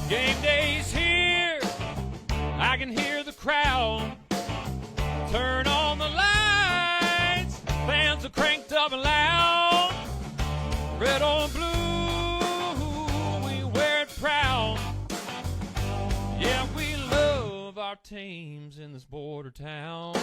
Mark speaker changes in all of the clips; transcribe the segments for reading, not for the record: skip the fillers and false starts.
Speaker 1: Game day's here, I can hear the crowd. Turn on the lights, fans are cranked up and loud. Red or blue, we wear it proud. Yeah, we love our teams in this border town.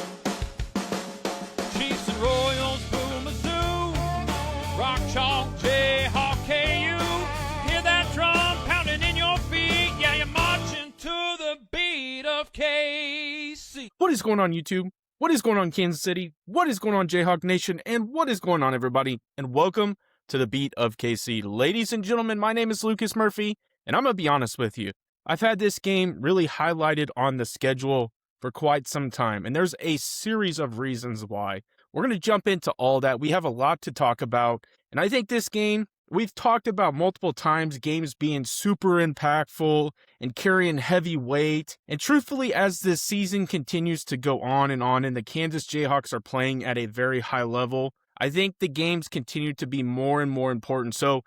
Speaker 1: Chiefs and Royals, Boo Mizzou, Rock Chalk, Jayhawk, KU. Hear that drum pounding in your feet. Yeah, you're marching to the beat of KC.
Speaker 2: What is going on, YouTube? What is going on, Kansas City? What is going on, Jayhawk Nation? And what is going on, everybody? And welcome to the beat of KC. Ladies and gentlemen, my name is Lucas Murphy, and I'm going to be honest with you. I've had this game really highlighted on the schedule for quite some time, and there's a series of reasons why. We're going to jump into all that. We have a lot to talk about, and I think this game, we've talked about multiple times, games being super impactful and carrying heavy weight. And truthfully, as this season continues to go on and the Kansas Jayhawks are playing at a very high level, I think the games continue to be more and more important. So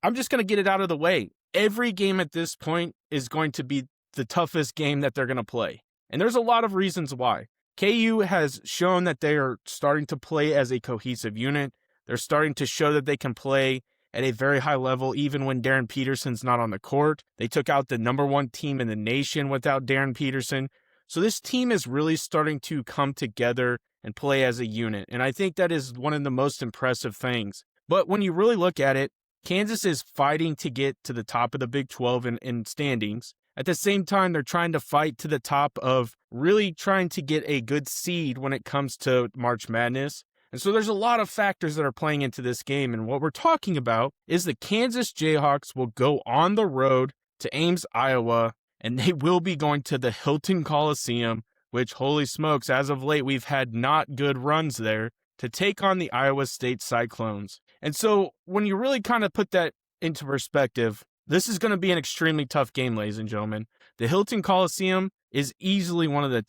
Speaker 2: I'm just going to get it out of the way. Every game at this point is going to be the toughest game that they're going to play. And there's a lot of reasons why. KU has shown that they are starting to play as a cohesive unit. They're starting to show that they can play at a very high level, even when Darren Peterson's not on the court. They took out the number one team in the nation without Darren Peterson. So this team is really starting to come together and play as a unit. And I think that is one of the most impressive things. But when you really look at it, Kansas is fighting to get to the top of the Big 12 in standings. At the same time, they're trying to fight to the top of really trying to get a good seed when it comes to March Madness. And so there's a lot of factors that are playing into this game. And what we're talking about is the Kansas Jayhawks will go on the road to Ames, Iowa, and they will be going to the Hilton Coliseum, which, holy smokes, as of late, we've had not good runs there, to take on the Iowa State Cyclones. And so when you really kind of put that into perspective, this is going to be an extremely tough game, ladies and gentlemen. The Hilton Coliseum is easily one of the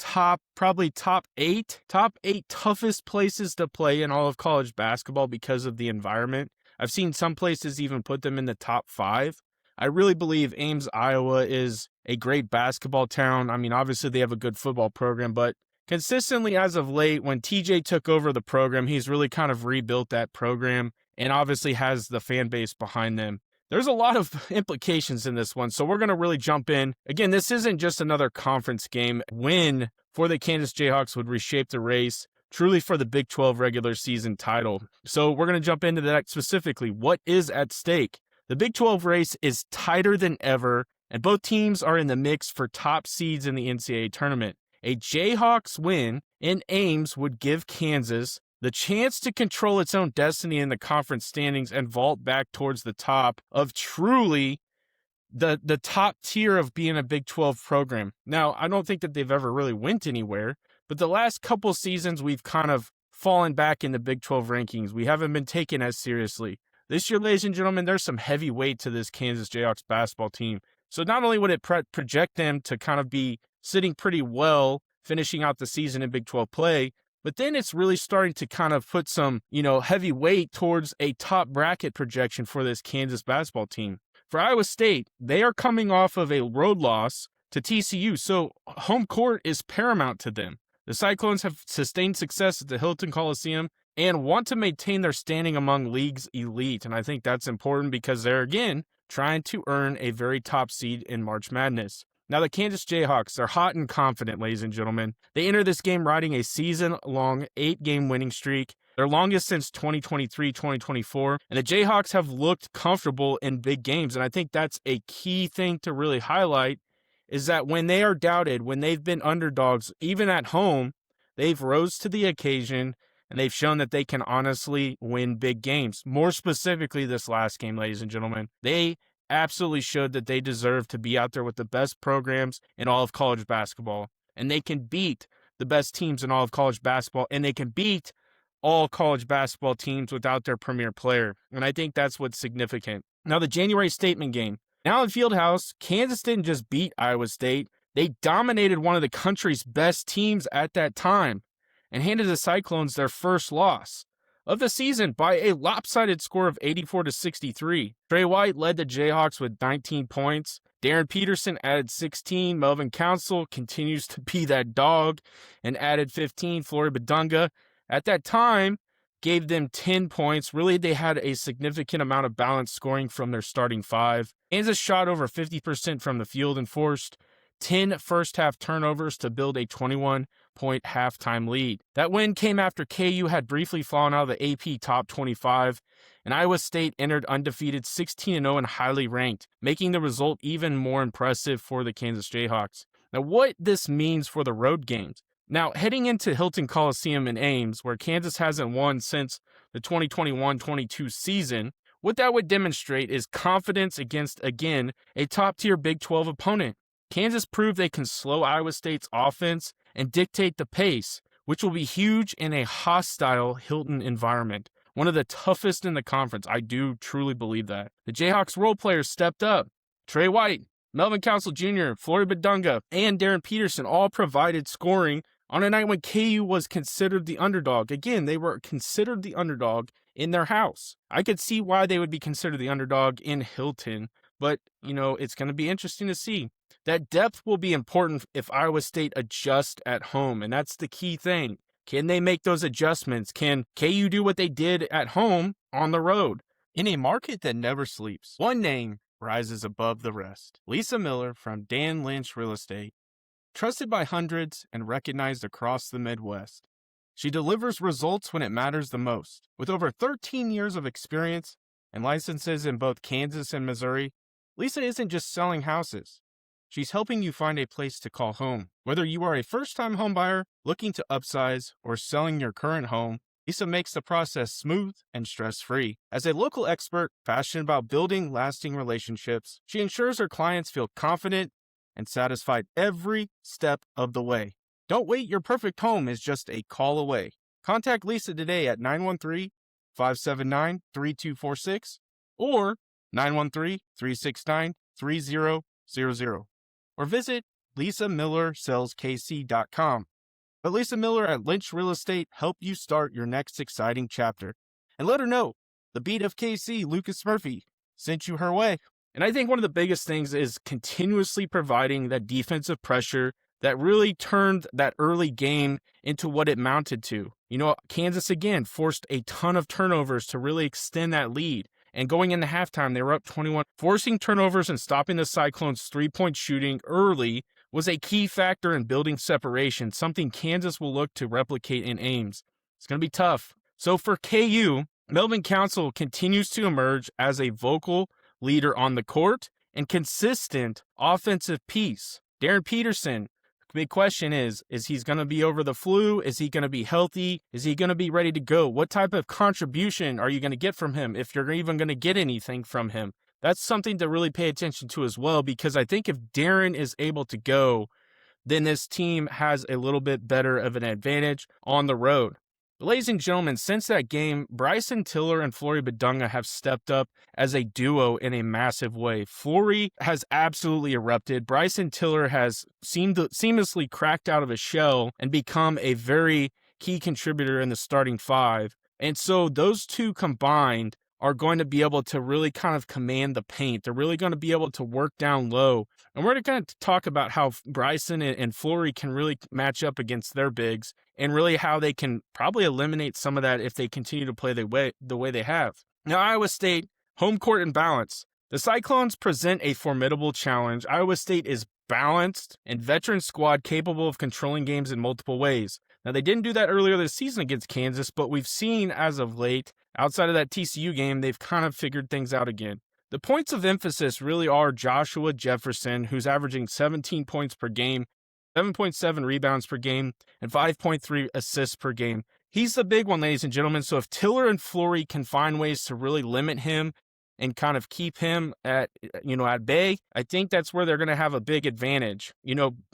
Speaker 2: probably top eight toughest places to play in all of college basketball because of the environment. I've seen some places even put them in the top 5. I really believe Ames, Iowa is a great basketball town. I mean, obviously they have a good football program, but consistently as of late, when TJ took over the program, he's really kind of rebuilt that program and obviously has the fan base behind them. There's a lot of implications in this one, so we're going to really jump in. Again, this isn't just another conference game. Win for the Kansas Jayhawks would reshape the race truly for the Big 12 regular season title. So we're going to jump into that specifically. What is at stake? The Big 12 race is tighter than ever, and both teams are in the mix for top seeds in the NCAA tournament. A Jayhawks win in Ames would give Kansas the chance to control its own destiny in the conference standings and vault back towards the top of truly the top tier of being a Big 12 program. Now, I don't think that they've ever really went anywhere, but the last couple seasons we've kind of fallen back in the Big 12 rankings. We haven't been taken as seriously. This year, ladies and gentlemen, there's some heavy weight to this Kansas Jayhawks basketball team. So not only would it project them to kind of be sitting pretty well, finishing out the season in Big 12 play, but then it's really starting to kind of put some, heavy weight towards a top bracket projection for this Kansas basketball team. For Iowa State, they are coming off of a road loss to TCU, so home court is paramount to them. The Cyclones have sustained success at the Hilton Coliseum and want to maintain their standing among league's elite, and I think that's important because they're, again, trying to earn a very top seed in March Madness. Now, the Kansas Jayhawks are hot and confident, ladies and gentlemen. They enter this game riding a season-long 8-game winning streak, their longest since 2023-2024, and the Jayhawks have looked comfortable in big games, and I think that's a key thing to really highlight, is that when they are doubted, when they've been underdogs, even at home, they've rose to the occasion, and they've shown that they can honestly win big games. More specifically, this last game, ladies and gentlemen, they absolutely showed that they deserve to be out there with the best programs in all of college basketball. And they can beat the best teams in all of college basketball, and they can beat all college basketball teams without their premier player. And I think that's what's significant. Now, the January statement game. Now in Fieldhouse, Kansas didn't just beat Iowa State. They dominated one of the country's best teams at that time and handed the Cyclones their first loss. of the season by a lopsided score of 84-63. Trey White led the Jayhawks with 19 points. Darren Peterson added 16. Melvin Council continues to be that dog and added 15. Flory Badunga, at that time, gave them 10 points. Really, they had a significant amount of balanced scoring from their starting five. Kansas shot over 50% from the field and forced 10 first-half turnovers to build a 21-point halftime lead. That win came after KU had briefly fallen out of the AP top 25, and Iowa State entered undefeated 16-0 and highly ranked, making the result even more impressive for the Kansas Jayhawks. Now, what this means for the road games. Now, heading into Hilton Coliseum in Ames, where Kansas hasn't won since the 2021-22 season, what that would demonstrate is confidence against, again, a top-tier Big 12 opponent. Kansas proved they can slow Iowa State's offense and dictate the pace, which will be huge in a hostile Hilton environment. One of the toughest in the conference. I do truly believe that. The Jayhawks role players stepped up. Trey White, Melvin Council Jr., Flory Badunga, and Darren Peterson all provided scoring on a night when KU was considered the underdog. Again, they were considered the underdog in their house. I could see why they would be considered the underdog in Hilton, but, it's going to be interesting to see. That depth will be important if Iowa State adjusts at home, and that's the key thing. Can they make those adjustments? Can KU do what they did at home on the road? In a market that never sleeps, one name rises above the rest. Lisa Miller from Dan Lynch Real Estate. Trusted by hundreds and recognized across the Midwest. She delivers results when it matters the most. With over 13 years of experience and licenses in both Kansas and Missouri, Lisa isn't just selling houses. She's helping you find a place to call home. Whether you are a first-time homebuyer looking to upsize or selling your current home, Lisa makes the process smooth and stress-free. As a local expert passionate about building lasting relationships, she ensures her clients feel confident and satisfied every step of the way. Don't wait, your perfect home is just a call away. Contact Lisa today at 913-579-3246 or 913-369-3000 or visit lisamillersaleskc.com. But Lisa Miller at Lynch Real Estate help you start your next exciting chapter. And let her know the beat of KC, Lucas Murphy, sent you her way. And I think one of the biggest things is continuously providing that defensive pressure that really turned that early game into what it mounted to. Kansas, again, forced a ton of turnovers to really extend that lead. And going into halftime, they were up 21. Forcing turnovers and stopping the Cyclones' three-point shooting early was a key factor in building separation, something Kansas will look to replicate in Ames. It's going to be tough. So for KU, Melvin Council continues to emerge as a vocal leader on the court and consistent offensive piece. Darren Peterson, the big question is he's going to be over the flu? Is he going to be healthy? Is he going to be ready to go? What type of contribution are you going to get from him, if you're even going to get anything from him? That's something to really pay attention to as well, because I think if Darren is able to go, then this team has a little bit better of an advantage on the road. But ladies and gentlemen, since that game, Bryson Tiller and Flory Badunga have stepped up as a duo in a massive way. Flory has absolutely erupted. Bryson Tiller has seemed to seamlessly cracked out of his shell and become a very key contributor in the starting five. And so those two combined are going to be able to really kind of command the paint. They're really going to be able to work down low. And we're going to talk about how Bryson and Flory can really match up against their bigs and really how they can probably eliminate some of that if they continue to play the way they have. Now, Iowa State, home court and balance. The Cyclones present a formidable challenge. Iowa State is balanced and veteran squad capable of controlling games in multiple ways. Now, they didn't do that earlier this season against Kansas, but we've seen as of late, outside of that TCU game, they've kind of figured things out again. The points of emphasis really are Joshua Jefferson, who's averaging 17 points per game, 7.7 rebounds per game, and 5.3 assists per game. He's the big one, ladies and gentlemen. So if Tiller and Flory can find ways to really limit him and kind of keep him at bay, I think that's where they're going to have a big advantage.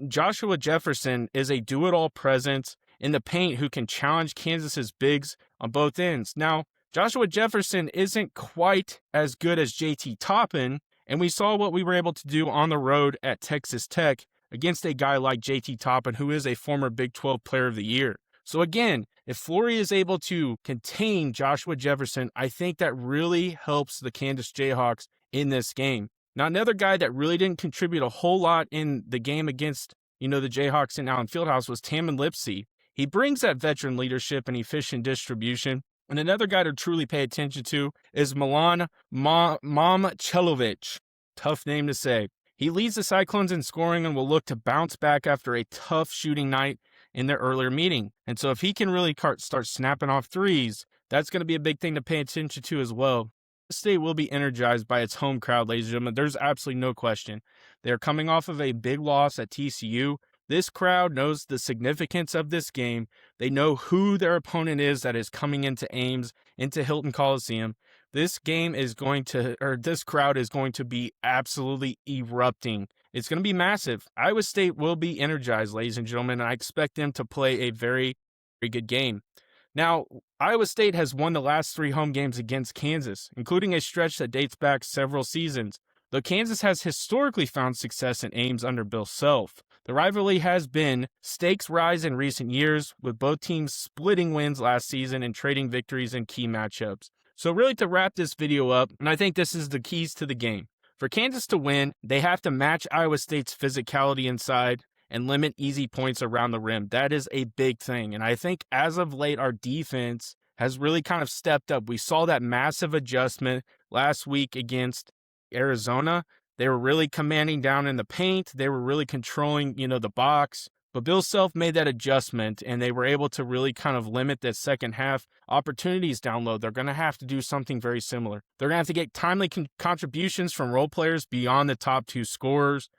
Speaker 2: Joshua Jefferson is a do-it-all presence in the paint who can challenge Kansas's bigs on both ends. Now, Joshua Jefferson isn't quite as good as JT Toppin, and we saw what we were able to do on the road at Texas Tech against a guy like JT Toppin, who is a former Big 12 Player of the Year. So again, if Flory is able to contain Joshua Jefferson, I think that really helps the Kansas Jayhawks in this game. Now, another guy that really didn't contribute a whole lot in the game against, the Jayhawks in Allen Fieldhouse was Tamin Lipsey. He brings that veteran leadership and efficient distribution. And another guy to truly pay attention to is Milan Momcilovic. Tough name to say. He leads the Cyclones in scoring and will look to bounce back after a tough shooting night in their earlier meeting. And so if he can really start snapping off threes, that's going to be a big thing to pay attention to as well. The state will be energized by its home crowd, ladies and gentlemen. There's absolutely no question. They're coming off of a big loss at TCU. This crowd knows the significance of this game. They know who their opponent is that is coming into Ames, into Hilton Coliseum. This crowd is going to be absolutely erupting. It's going to be massive. Iowa State will be energized, ladies and gentlemen, and I expect them to play a very, very good game. Now, Iowa State has won the last 3 home games against Kansas, including a stretch that dates back several seasons. Though Kansas has historically found success in Ames under Bill Self, the rivalry has been stakes rise in recent years, with both teams splitting wins last season and trading victories in key matchups. So really to wrap this video up, and I think this is the keys to the game. For Kansas to win, they have to match Iowa State's physicality inside and limit easy points around the rim. That is a big thing. And I think as of late, our defense has really kind of stepped up. We saw that massive adjustment last week against Arizona. They were really commanding down in the paint. They were really controlling, the box. But Bill Self made that adjustment, and they were able to really kind of limit the second half opportunities down low. They're going to have to do something very similar. They're going to have to get timely contributions from role players beyond the top 2 scorers,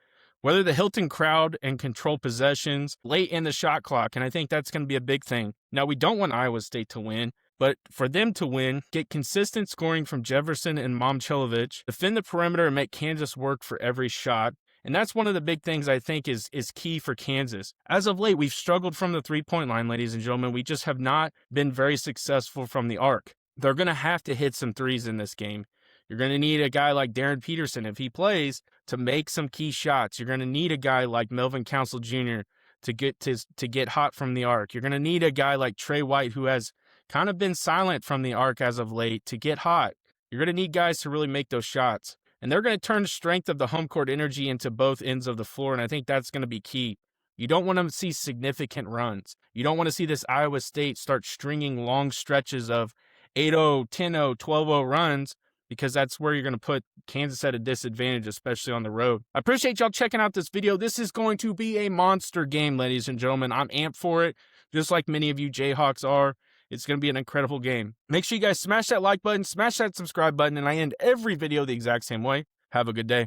Speaker 2: whether the Hilton crowd and control possessions late in the shot clock, and I think that's going to be a big thing. Now, we don't want Iowa State to win, but for them to win, get consistent scoring from Jefferson and Momcilovic, defend the perimeter and make Kansas work for every shot. And that's one of the big things I think is key for Kansas. As of late, we've struggled from the three-point line, ladies and gentlemen. We just have not been very successful from the arc. They're going to have to hit some threes in this game. You're going to need a guy like Darren Peterson, if he plays, to make some key shots. You're going to need a guy like Melvin Council Jr. to get hot from the arc. You're going to need a guy like Trey White, who has kind of been silent from the arc as of late, to get hot. You're going to need guys to really make those shots. And they're going to turn the strength of the home court energy into both ends of the floor, and I think that's going to be key. You don't want to see significant runs. You don't want to see this Iowa State start stringing long stretches of 8-0, 10-0, 12-0 runs, because that's where you're going to put Kansas at a disadvantage, especially on the road. I appreciate y'all checking out this video. This is going to be a monster game, ladies and gentlemen. I'm amped for it, just like many of you Jayhawks are. It's going to be an incredible game. Make sure you guys smash that like button, smash that subscribe button, and I end every video the exact same way. Have a good day.